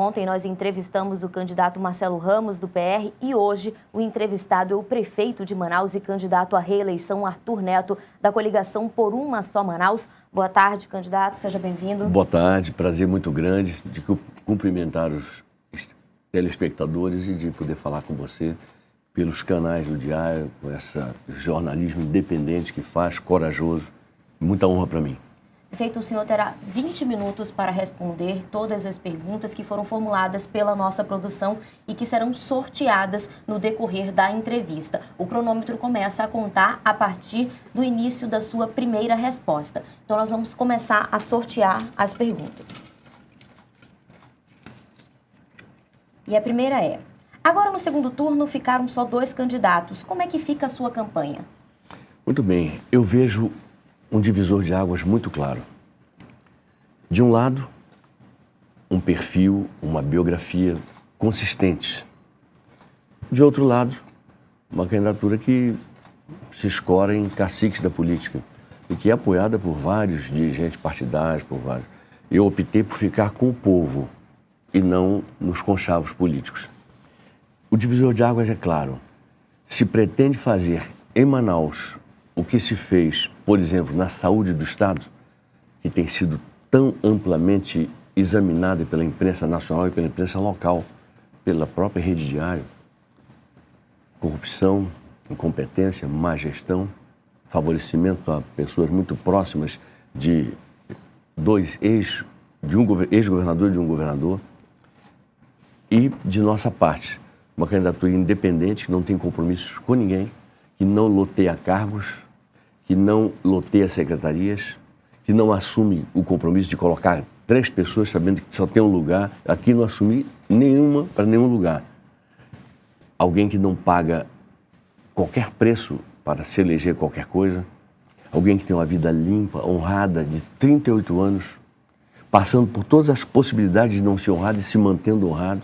Ontem nós entrevistamos o candidato Marcelo Ramos, do PR, e hoje o entrevistado é o prefeito de Manaus e candidato à reeleição, Arthur Neto, da coligação Por Uma Só Manaus. Boa tarde, candidato, seja bem-vindo. Boa tarde, prazer muito grande de cumprimentar os telespectadores e de poder falar com você pelos canais do Diário, com esse jornalismo independente que faz, corajoso. Muita honra para mim. Prefeito, o senhor terá 20 minutos para responder todas as perguntas que foram formuladas pela nossa produção e que serão sorteadas no decorrer da entrevista. O cronômetro começa a contar a partir do início da sua primeira resposta. Então, nós vamos começar a sortear as perguntas. E a primeira é: agora no segundo turno ficaram só 2 candidatos. Como é que fica a sua campanha? Muito bem, eu vejo um divisor de águas muito claro. De um lado, um perfil, uma biografia consistente. De outro lado, uma candidatura que se escora em caciques da política e que é apoiada por vários dirigentes partidários, por vários. Eu optei por ficar com o povo e não nos conchavos políticos. O divisor de águas é claro. Se pretende fazer em Manaus o que se fez, por exemplo, na saúde do Estado, que tem sido tão amplamente examinada pela imprensa nacional e pela imprensa local, pela própria Rede Diário: corrupção, incompetência, má gestão, favorecimento a pessoas muito próximas de ex-governador e de um governador. E, de nossa parte, uma candidatura independente, que não tem compromissos com ninguém, que não loteia cargos, que não loteia secretarias, que não assume o compromisso de colocar 3 pessoas sabendo que só tem um lugar. Aqui não assumi nenhuma para nenhum lugar. Alguém que não paga qualquer preço para se eleger qualquer coisa. Alguém que tem uma vida limpa, honrada, de 38 anos, passando por todas as possibilidades de não ser honrado e se mantendo honrado.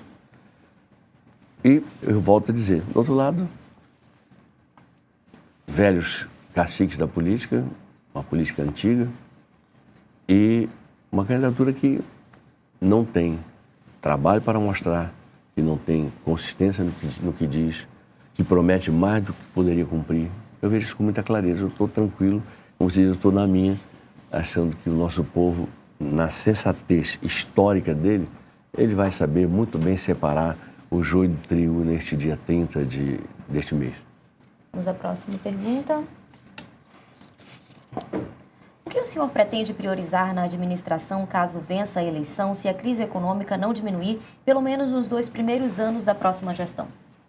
E eu volto a dizer, do outro lado, velhos caciques da política, uma política antiga, e uma candidatura que não tem trabalho para mostrar, que não tem consistência no que diz, que promete mais do que poderia cumprir. Eu vejo isso com muita clareza, eu estou tranquilo, como se diz, eu estou na minha, achando que o nosso povo, na sensatez histórica dele, ele vai saber muito bem separar o joio do trigo neste dia 30 deste mês. Vamos à próxima pergunta. O que o senhor pretende priorizar na administração caso vença a eleição, se a crise econômica não diminuir, pelo menos nos 2 primeiros anos da próxima gestão?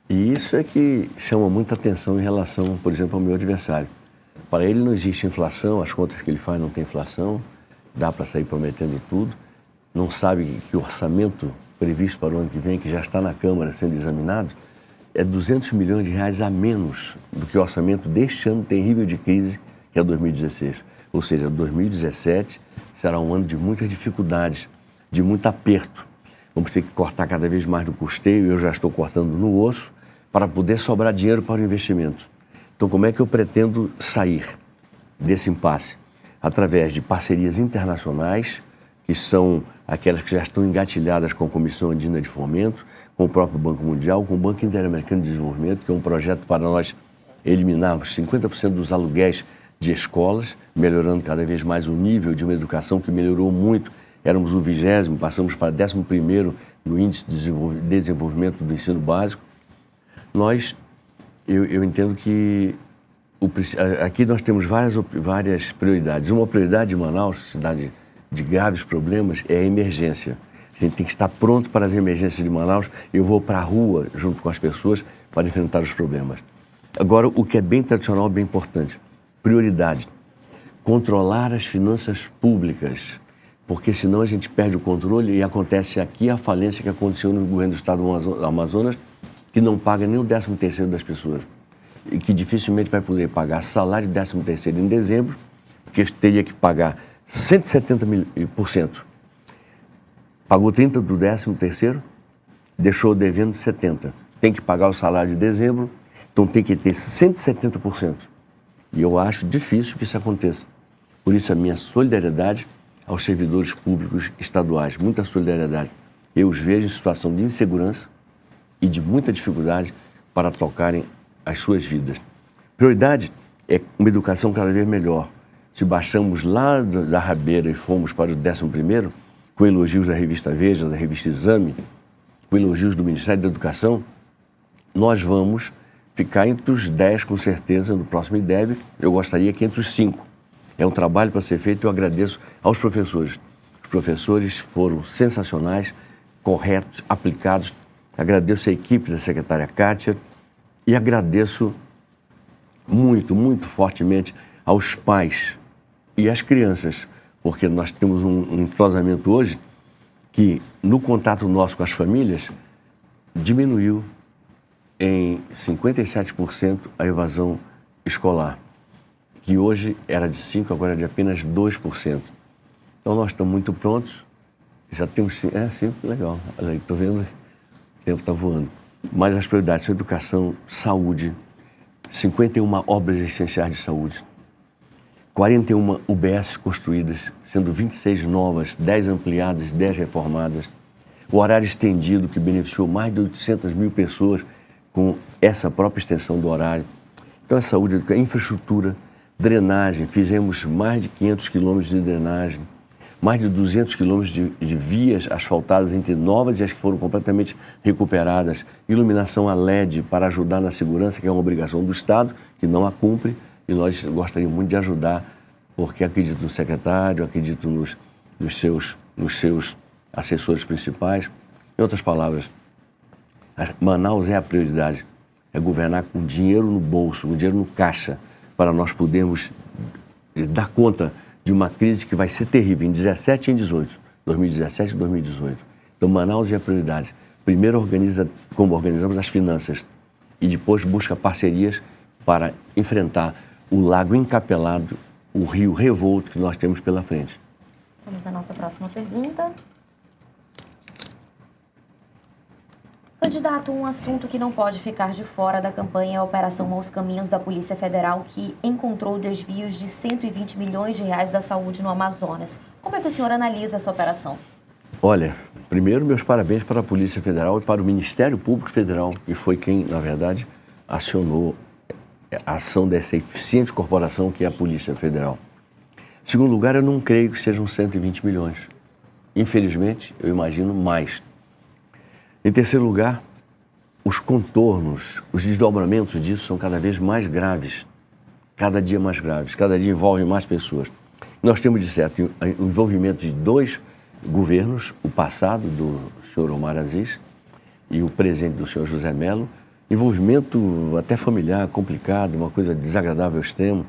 E isso é que chama muita atenção em relação, por exemplo, ao meu adversário. Para ele não existe inflação, as contas que ele faz não tem inflação, dá para sair prometendo tudo, não sabe que o orçamento previsto para o ano que vem, que já está na Câmara sendo examinado, é 200 milhões de reais a menos do que o orçamento deste ano terrível de crise, que é 2016. Ou seja, 2017 será um ano de muitas dificuldades, de muito aperto. Vamos ter que cortar cada vez mais do custeio, eu já estou cortando no osso, para poder sobrar dinheiro para o investimento. Então, como é que eu pretendo sair desse impasse? Através de parcerias internacionais, que são aquelas que já estão engatilhadas com a Comissão Andina de Fomento, com o próprio Banco Mundial, com o Banco Interamericano de Desenvolvimento, que é um projeto para nós eliminarmos 50% dos aluguéis de escolas, melhorando cada vez mais o nível de uma educação que melhorou muito. Éramos o 20º, passamos para 11º no índice de desenvolvimento do ensino básico. Eu entendo que aqui nós temos várias prioridades. Uma prioridade de Manaus, cidade de graves problemas, é a emergência. A gente tem que estar pronto para as emergências de Manaus. Eu vou para a rua, junto com as pessoas, para enfrentar os problemas. Agora, o que é bem tradicional, bem importante, prioridade: controlar as finanças públicas, porque senão a gente perde o controle e acontece aqui a falência que aconteceu no governo do estado do Amazonas, que não paga nem o 13º das pessoas e que dificilmente vai poder pagar salário de 13º em dezembro, porque teria que pagar 170%. Pagou 30% do 13º, deixou devendo 70%. Tem que pagar o salário de dezembro, então tem que ter 170%. E eu acho difícil que isso aconteça. Por isso a minha solidariedade aos servidores públicos estaduais, muita solidariedade. eu os vejo em situação de insegurança e de muita dificuldade para tocarem as suas vidas. Prioridade é uma educação cada vez melhor. Se baixamos lá da rabeira e fomos para o 11º, com elogios da revista Veja, da revista Exame, com elogios do Ministério da Educação, nós vamos ficar entre os 10, com certeza, no próximo IDEB. Eu gostaria que entre os 5. É um trabalho para ser feito e eu agradeço aos professores. Os professores foram sensacionais, corretos, aplicados. Agradeço a equipe da secretária Kátia e agradeço muito, muito fortemente aos pais e às crianças, porque nós temos um entrosamento hoje que, no contato nosso com as famílias, diminuiu em 57% a evasão escolar, que hoje era de 5%, agora é de apenas 2%. Então nós estamos muito prontos, já temos 5%, legal, olha aí, estou vendo, o tempo está voando. Mas as prioridades são educação, saúde, 51 obras essenciais de saúde, 41 UBS construídas, sendo 26 novas, 10 ampliadas, 10 reformadas, o horário estendido que beneficiou mais de 800 mil pessoas com essa própria extensão do horário. Então, a saúde, a infraestrutura, drenagem, fizemos mais de 500 quilômetros de drenagem, mais de 200 quilômetros de vias asfaltadas entre novas e as que foram completamente recuperadas, iluminação a LED para ajudar na segurança, que é uma obrigação do Estado, que não a cumpre, e nós gostaríamos muito de ajudar, porque acredito no secretário, acredito nos seus assessores principais. Em outras palavras, Manaus é a prioridade, é governar com dinheiro no bolso, com dinheiro no caixa, para nós podermos dar conta de uma crise que vai ser terrível em 17 e em 18, 2017 e 2018. Então, Manaus é a prioridade. Primeiro organiza como organizamos as finanças e depois busca parcerias para enfrentar o lago encapelado, o rio revolto que nós temos pela frente. Vamos à nossa próxima pergunta. Candidato, um assunto que não pode ficar de fora da campanha é a Operação Maus Caminhos da Polícia Federal, que encontrou desvios de 120 milhões de reais da saúde no Amazonas. Como é que o senhor analisa essa operação? Olha, primeiro meus parabéns para a Polícia Federal e para o Ministério Público Federal, que foi quem, na verdade, acionou a ação dessa eficiente corporação que é a Polícia Federal. Em segundo lugar, eu não creio que sejam 120 milhões. Infelizmente, eu imagino mais. Em terceiro lugar, os contornos, os desdobramentos disso são cada vez mais graves, cada dia mais graves, cada dia envolvem mais pessoas. Nós temos, de certo, o envolvimento de 2 governos, o passado do senhor Omar Aziz e o presente do senhor José Mello, envolvimento até familiar, complicado, uma coisa desagradável ao extremo,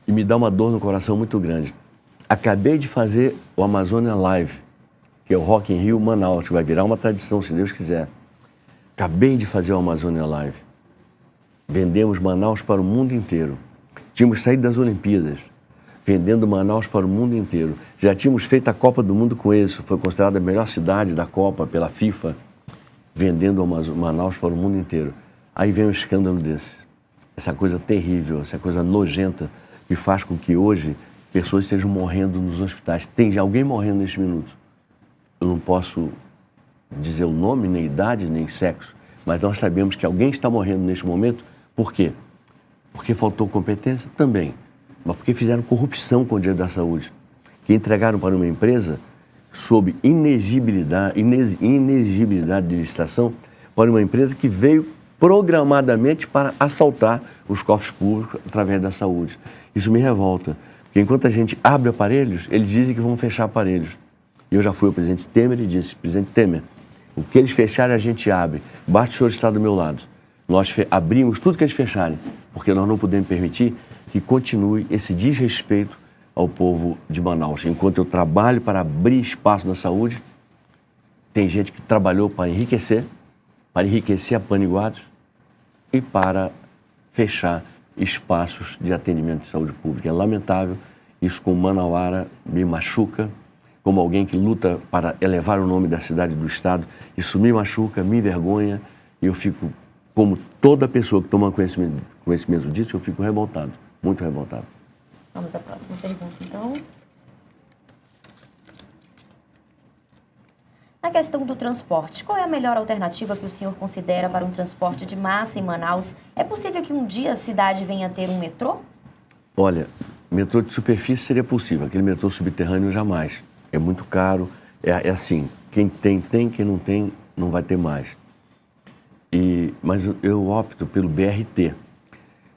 e me dá uma dor no coração muito grande. Acabei de fazer o Amazônia Live, que é o Rock in Rio Manaus, que vai virar uma tradição, se Deus quiser. Acabei de fazer o Amazônia Live. Vendemos Manaus para o mundo inteiro. Tínhamos saído das Olimpíadas, vendendo Manaus para o mundo inteiro. Já tínhamos feito a Copa do Mundo com isso, foi considerada a melhor cidade da Copa pela FIFA, vendendo Manaus para o mundo inteiro. Aí vem um escândalo desse. Essa coisa terrível, essa coisa nojenta, que faz com que hoje pessoas estejam morrendo nos hospitais. Tem alguém morrendo neste minuto. Eu não posso dizer o nome, nem idade, nem sexo, mas nós sabemos que alguém está morrendo neste momento. Por quê? Porque faltou competência? Também. Mas porque fizeram corrupção com o dinheiro da saúde. Que entregaram para uma empresa sob inexigibilidade de licitação, para uma empresa que veio programadamente para assaltar os cofres públicos através da saúde. Isso me revolta, porque enquanto a gente abre aparelhos, eles dizem que vão fechar aparelhos. E eu já fui ao presidente Temer e disse: presidente Temer, o que eles fecharem a gente abre, basta o senhor estar do meu lado. Nós abrimos tudo que eles fecharem, porque nós não podemos permitir que continue esse desrespeito ao povo de Manaus. Enquanto eu trabalho para abrir espaço na saúde, tem gente que trabalhou para enriquecer a Paniguados e para fechar espaços de atendimento de saúde pública. É lamentável, isso com Manauara me machuca, como alguém que luta para elevar o nome da cidade e do estado, isso me machuca, me envergonha, e eu fico, como toda pessoa que toma conhecimento disso, eu fico revoltado, muito revoltado. Vamos à próxima pergunta, então. Na questão do transporte, qual é a melhor alternativa que o senhor considera para um transporte de massa em Manaus? É possível que um dia a cidade venha a ter um metrô? Olha, metrô de superfície seria possível, aquele metrô subterrâneo jamais. É muito caro, é assim, quem tem, quem não tem, não vai ter mais. Mas eu opto pelo BRT.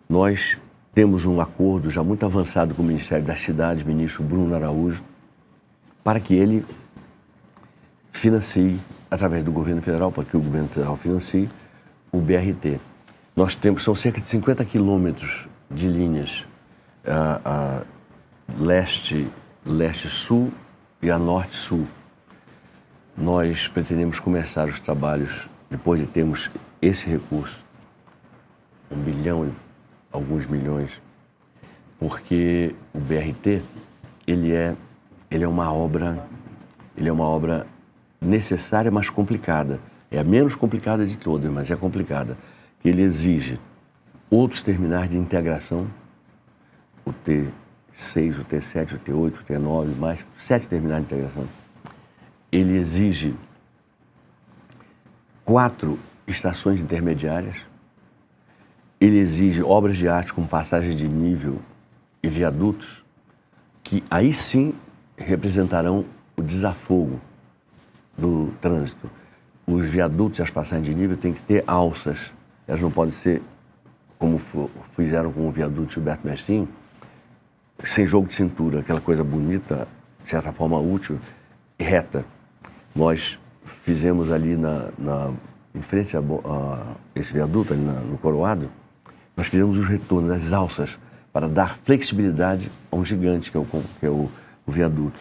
Nós temos um acordo já muito avançado com o Ministério das Cidades, o ministro Bruno Araújo, para que ele financie, através do governo federal, para que o governo federal financie, o BRT. Nós temos, são cerca de 50 quilômetros de linhas a leste-sul e a norte-sul. Nós pretendemos começar os trabalhos, depois de termos esse recurso, 1 bilhão e alguns milhões, porque o BRT, ele é uma obra necessária, mas complicada. É a menos complicada de todas, mas é complicada. Ele exige outros terminais de integração, o T6, o T7, o T8, o T9, mais 7 terminais de integração. Ele exige 4 estações intermediárias. Ele exige obras de arte com passagem de nível e viadutos, que aí sim representarão o desafogo do trânsito. Os viadutos e as passagens de nível têm que ter alças. Elas não podem ser, como fizeram com o viaduto Gilberto Mesquinho, sem jogo de cintura, aquela coisa bonita, de certa forma útil e reta. Nós fizemos ali em frente a esse viaduto, ali no Coroado, nós fizemos os retornos das alças para dar flexibilidade a um gigante, que é o viaduto.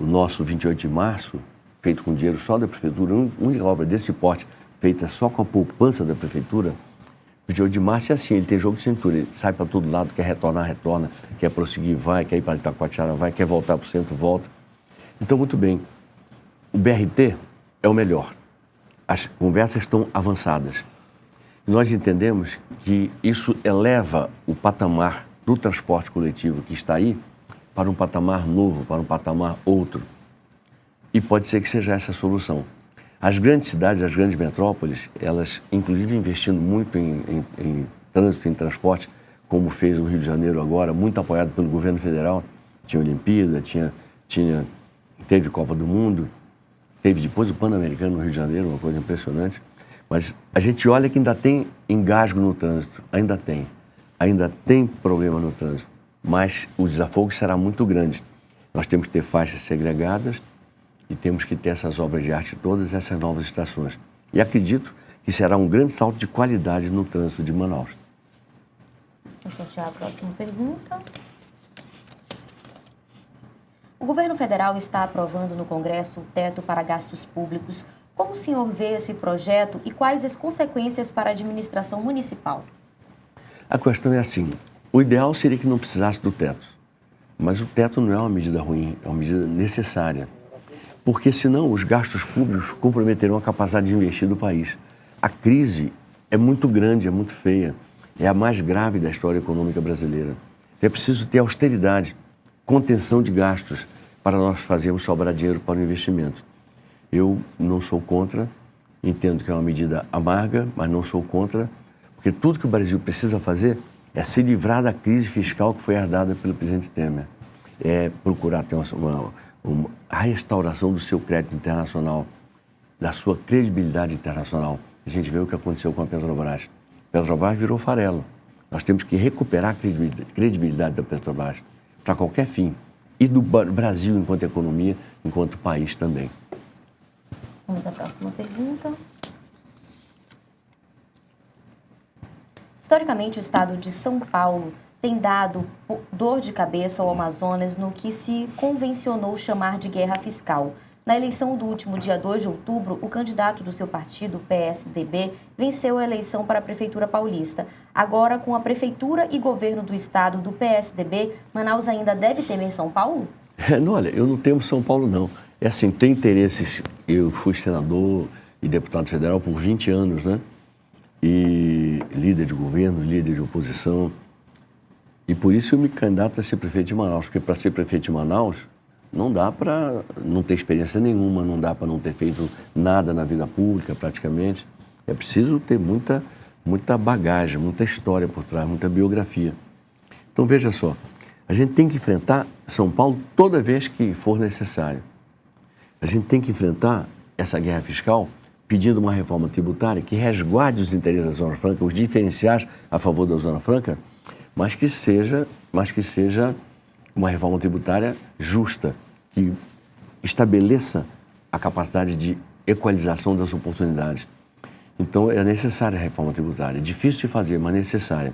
O nosso 28 de março, feito com dinheiro só da prefeitura, única obra desse porte, feita só com a poupança da prefeitura, o 28 de março é assim, ele tem jogo de cintura, ele sai para todo lado, quer retornar, retorna, quer prosseguir, vai, quer ir para Itacoatiara, vai, quer voltar para o centro, volta. Então, muito bem, o BRT é o melhor. As conversas estão avançadas. Nós entendemos que isso eleva o patamar do transporte coletivo que está aí para um patamar novo, para um patamar outro. E pode ser que seja essa a solução. As grandes cidades, as grandes metrópoles, elas, inclusive investindo muito em trânsito, em transporte, como fez o Rio de Janeiro agora, muito apoiado pelo governo federal. Tinha Olimpíada, teve Copa do Mundo, teve depois o Pan-Americano no Rio de Janeiro, uma coisa impressionante. Mas a gente olha que ainda tem engasgo no trânsito, ainda tem problema no trânsito, mas o desafogo será muito grande. Nós temos que ter faixas segregadas e temos que ter essas obras de arte todas, essas novas estações. E acredito que será um grande salto de qualidade no trânsito de Manaus. Vou sortear a próxima pergunta. O governo federal está aprovando no Congresso o teto para gastos públicos. Como o senhor vê esse projeto e quais as consequências para a administração municipal? A questão é assim, o ideal seria que não precisasse do teto, mas o teto não é uma medida ruim, é uma medida necessária, porque senão os gastos públicos comprometerão a capacidade de investir do país. A crise é muito grande, é muito feia, é a mais grave da história econômica brasileira. É preciso ter austeridade, contenção de gastos para nós fazermos sobrar dinheiro para o investimento. Eu não sou contra, entendo que é uma medida amarga, mas não sou contra, porque tudo que o Brasil precisa fazer é se livrar da crise fiscal que foi herdada pelo presidente Temer. É procurar ter a restauração do seu crédito internacional, da sua credibilidade internacional. A gente vê o que aconteceu com a Petrobras. A Petrobras virou farelo. Nós temos que recuperar a credibilidade da Petrobras para qualquer fim. E do Brasil enquanto economia, enquanto país também. Vamos à próxima pergunta. Historicamente, o estado de São Paulo tem dado dor de cabeça ao Amazonas no que se convencionou chamar de guerra fiscal. Na eleição do último dia 2 de outubro, o candidato do seu partido, PSDB, venceu a eleição para a Prefeitura Paulista. Agora, com a Prefeitura e governo do estado do PSDB, Manaus ainda deve temer São Paulo? Não, olha, eu não temo São Paulo, não. É assim, tem interesses. Eu fui senador e deputado federal por 20 anos, né? E líder de governo, líder de oposição. E por isso eu me candidato a ser prefeito de Manaus, porque para ser prefeito de Manaus, Não dá para não ter experiência nenhuma, não dá para não ter feito nada na vida pública, praticamente. É preciso ter muita bagagem, muita história por trás, muita biografia. Então, veja só, a gente tem que enfrentar São Paulo toda vez que for necessário. A gente tem que enfrentar essa guerra fiscal pedindo uma reforma tributária que resguarde os interesses da Zona Franca, os diferenciais a favor da Zona Franca, mas que seja uma reforma tributária justa, que estabeleça a capacidade de equalização das oportunidades. Então, é necessária a reforma tributária. É difícil de fazer, mas necessária.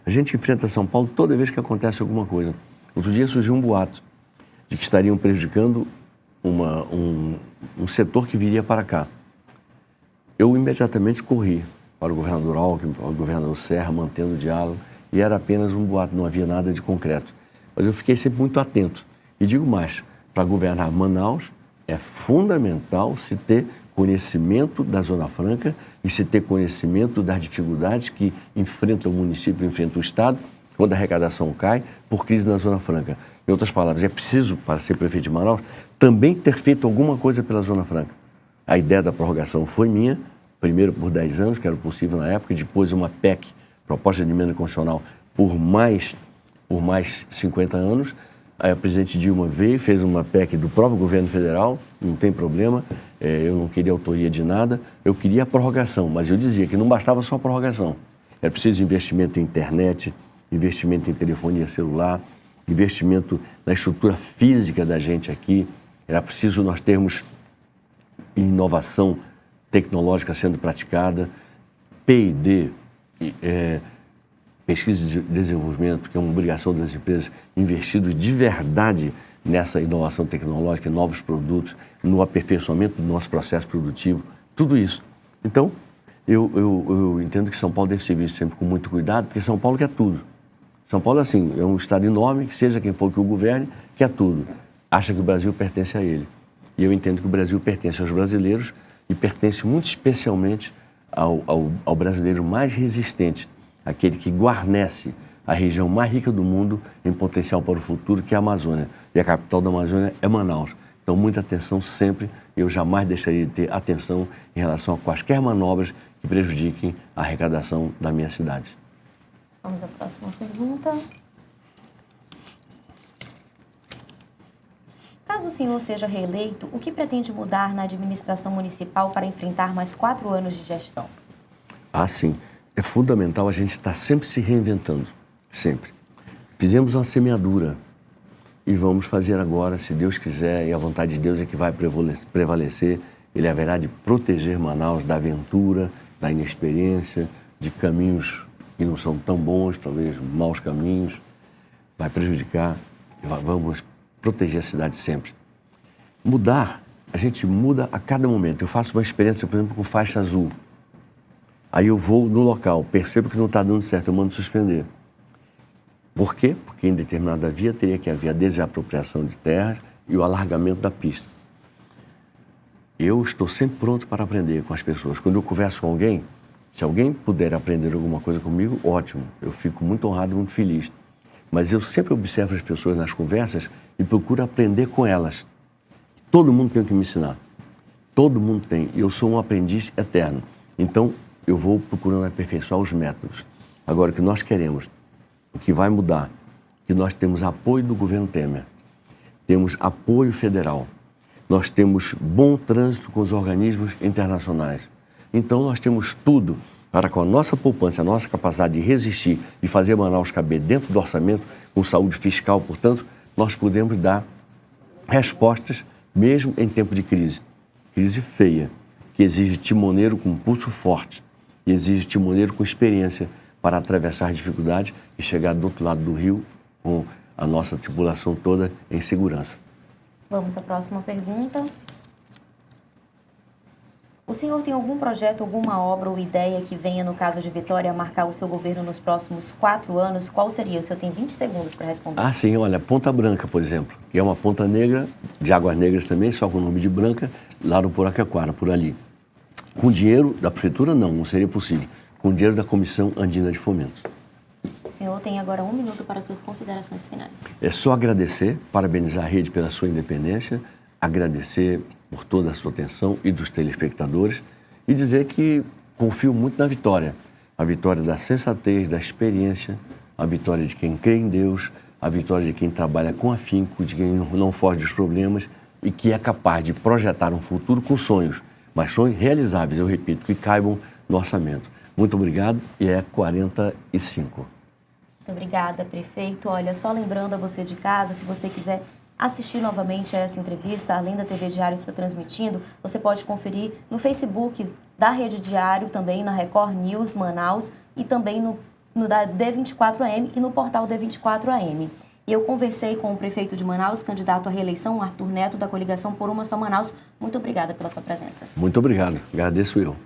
A gente enfrenta São Paulo toda vez que acontece alguma coisa. Outro dia surgiu um boato de que estariam prejudicando um setor que viria para cá. Eu imediatamente corri para o governador Alckmin, para o governador Serra, mantendo o diálogo, e era apenas um boato, não havia nada de concreto. Mas eu fiquei sempre muito atento. E digo mais, para governar Manaus é fundamental se ter conhecimento da Zona Franca e se ter conhecimento das dificuldades que enfrenta o município, enfrenta o Estado, quando a arrecadação cai, por crise na Zona Franca. Em outras palavras, é preciso, para ser prefeito de Manaus, também ter feito alguma coisa pela Zona Franca. A ideia da prorrogação foi minha, primeiro por 10 anos, que era possível na época, depois uma PEC, proposta de emenda constitucional, por mais 50 anos. Aí a presidente Dilma veio, fez uma PEC do próprio governo federal, não tem problema, eu não queria autoria de nada, eu queria a prorrogação, mas eu dizia que não bastava só a prorrogação. Era preciso investimento em internet, investimento em telefonia celular, investimento na estrutura física da gente aqui, era preciso nós termos inovação tecnológica sendo praticada, P&D, pesquisa e desenvolvimento, que é uma obrigação das empresas, investidos de verdade nessa inovação tecnológica, novos produtos, no aperfeiçoamento do nosso processo produtivo, tudo isso. Então, eu entendo que São Paulo deve ser visto sempre com muito cuidado, porque São Paulo quer tudo. São Paulo, assim, é um estado enorme, seja quem for que o governe, quer tudo. Acha que o Brasil pertence a ele. E eu entendo que o Brasil pertence aos brasileiros e pertence muito especialmente ao brasileiro mais resistente, aquele que guarnece a região mais rica do mundo em potencial para o futuro, que é a Amazônia. E a capital da Amazônia é Manaus. Então, muita atenção sempre. Eu jamais deixaria de ter atenção em relação a quaisquer manobras que prejudiquem a arrecadação da minha cidade. Vamos à próxima pergunta. Caso o senhor seja reeleito, o que pretende mudar na administração municipal para enfrentar mais 4 anos de gestão? Ah, sim. É fundamental a gente estar sempre se reinventando, sempre. Fizemos uma semeadura e vamos fazer agora, se Deus quiser, e a vontade de Deus é que vai prevalecer, Ele haverá de proteger Manaus da aventura, da inexperiência, de caminhos que não são tão bons, talvez maus caminhos, vai prejudicar, vamos proteger a cidade sempre. Mudar, a gente muda a cada momento. Eu faço uma experiência, por exemplo, com faixa azul. Aí eu vou no local, percebo que não está dando certo, eu mando suspender. Por quê? Porque em determinada via teria que haver a desapropriação de terras e o alargamento da pista. Eu estou sempre pronto para aprender com as pessoas. Quando eu converso com alguém, se alguém puder aprender alguma coisa comigo, ótimo. Eu fico muito honrado e muito feliz. Mas eu sempre observo as pessoas nas conversas e procuro aprender com elas. Todo mundo tem o que me ensinar. Todo mundo tem. Eu sou um aprendiz eterno. Então, eu vou procurando aperfeiçoar os métodos. Agora, o que nós queremos, o que vai mudar, que nós temos apoio do governo Temer, temos apoio federal, nós temos bom trânsito com os organismos internacionais. Então, nós temos tudo para, com a nossa poupança, a nossa capacidade de resistir e fazer Manaus caber dentro do orçamento, com saúde fiscal, portanto, nós podemos dar respostas mesmo em tempo de crise. Crise feia, que exige timoneiro com pulso forte, e exige timoneiro com experiência para atravessar dificuldades e chegar do outro lado do rio com a nossa tripulação toda em segurança. Vamos à próxima pergunta. O senhor tem algum projeto, alguma obra ou ideia que venha, no caso de Vitória, marcar o seu governo nos próximos 4 anos? Qual seria? O senhor tem 20 segundos para responder. Ah, sim. Olha, Ponta Branca, por exemplo, que é uma ponta negra, de águas negras também, só com o nome de Branca, lá no Puraquequara, por ali. Com dinheiro da prefeitura, não seria possível. Com dinheiro da Comissão Andina de Fomento. O senhor tem agora 1 minuto para suas considerações finais. É só agradecer, parabenizar a rede pela sua independência, agradecer por toda a sua atenção e dos telespectadores e dizer que confio muito na vitória. A vitória da sensatez, da experiência, a vitória de quem crê em Deus, a vitória de quem trabalha com afinco, de quem não foge dos problemas e que é capaz de projetar um futuro com sonhos, mas sonhos realizáveis, eu repito, que caibam no orçamento. Muito obrigado e é 45. Muito obrigada, prefeito. Olha, só lembrando a você de casa, se você quiser assistir novamente a essa entrevista, além da TV Diário está transmitindo, você pode conferir no Facebook da Rede Diário, também na Record News Manaus e também no da D24AM e no portal D24AM. E eu conversei com o prefeito de Manaus, candidato à reeleição, Arthur Neto, da coligação Por Uma Só Manaus. Muito obrigada pela sua presença. Muito obrigado. Agradeço eu.